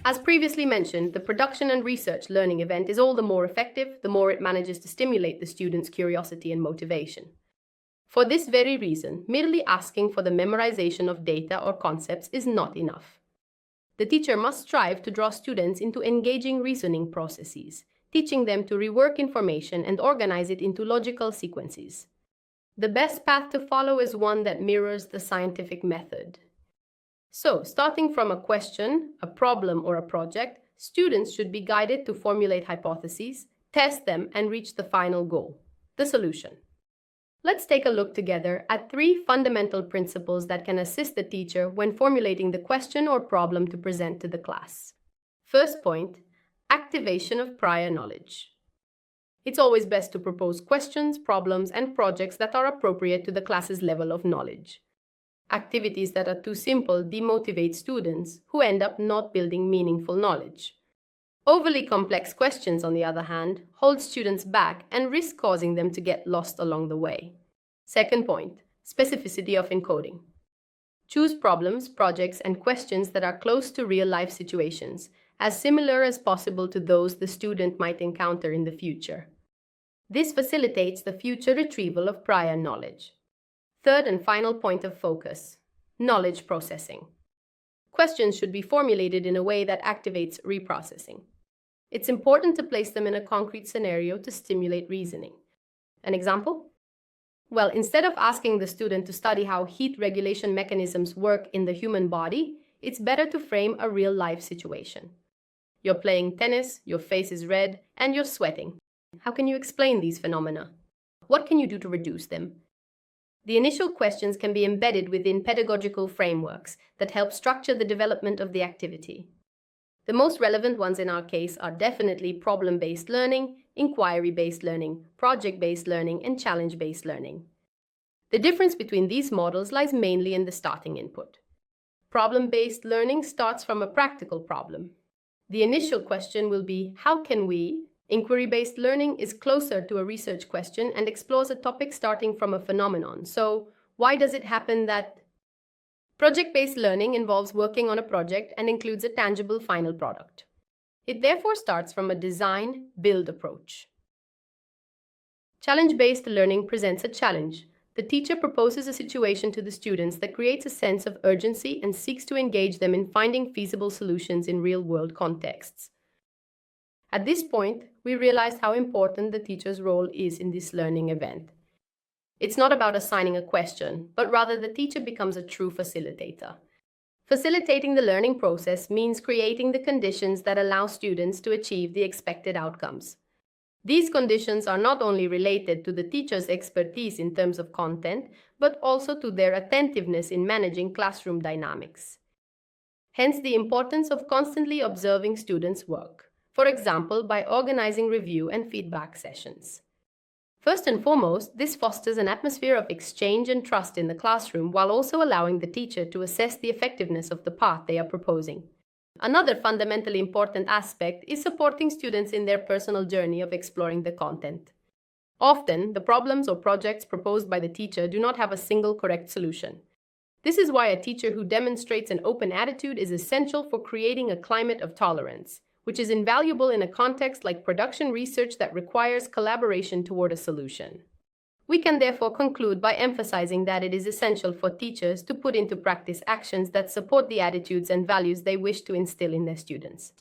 As previously mentioned, the production and research learning event is all the more effective the more it manages to stimulate the student's curiosity and motivation. For this very reason, merely asking for the memorization of data or concepts is not enough. The teacher must strive to draw students into engaging reasoning processes, teaching them to rework information and organize it into logical sequences. The best path to follow is one that mirrors the scientific method. So, starting from a question, a problem, or a project, students should be guided to formulate hypotheses, test them, and reach the final goal, the solution. Let's take a look together at 3 fundamental principles that can assist the teacher when formulating the question or problem to present to the class. First point, activation of prior knowledge. It's always best to propose questions, problems, and projects that are appropriate to the class's level of knowledge. Activities that are too simple demotivate students, who end up not building meaningful knowledge. Overly complex questions, on the other hand, hold students back and risk causing them to get lost along the way. Second point, specificity of encoding. Choose problems, projects, and questions that are close to real-life situations, as similar as possible to those the student might encounter in the future. This facilitates the future retrieval of prior knowledge. Third and final point of focus, knowledge processing. Questions should be formulated in a way that activates reprocessing. It's important to place them in a concrete scenario to stimulate reasoning. An example? Well, instead of asking the student to study how heat regulation mechanisms work in the human body, it's better to frame a real-life situation. You're playing tennis, your face is red, and you're sweating. How can you explain these phenomena? What can you do to reduce them? The initial questions can be embedded within pedagogical frameworks that help structure the development of the activity. The most relevant ones in our case are definitely problem-based learning, inquiry-based learning, project-based learning, and challenge-based learning. The difference between these models lies mainly in the starting input. Problem-based learning starts from a practical problem. The initial question will be, how can we? Inquiry-based learning is closer to a research question and explores a topic starting from a phenomenon. So, why does it happen that? Project-based learning involves working on a project and includes a tangible final product. It therefore starts from a design-build approach. Challenge-based learning presents a challenge. The teacher proposes a situation to the students that creates a sense of urgency and seeks to engage them in finding feasible solutions in real-world contexts. At this point, we realized how important the teacher's role is in this learning event. It's not about assigning a question, but rather the teacher becomes a true facilitator. Facilitating the learning process means creating the conditions that allow students to achieve the expected outcomes. These conditions are not only related to the teacher's expertise in terms of content, but also to their attentiveness in managing classroom dynamics. Hence the importance of constantly observing students' work. For example, by organizing review and feedback sessions. First and foremost, this fosters an atmosphere of exchange and trust in the classroom while also allowing the teacher to assess the effectiveness of the path they are proposing. Another fundamentally important aspect is supporting students in their personal journey of exploring the content. Often, the problems or projects proposed by the teacher do not have a single correct solution. This is why a teacher who demonstrates an open attitude is essential for creating a climate of tolerance, which is invaluable in a context like production research that requires collaboration toward a solution. We can therefore conclude by emphasizing that it is essential for teachers to put into practice actions that support the attitudes and values they wish to instill in their students.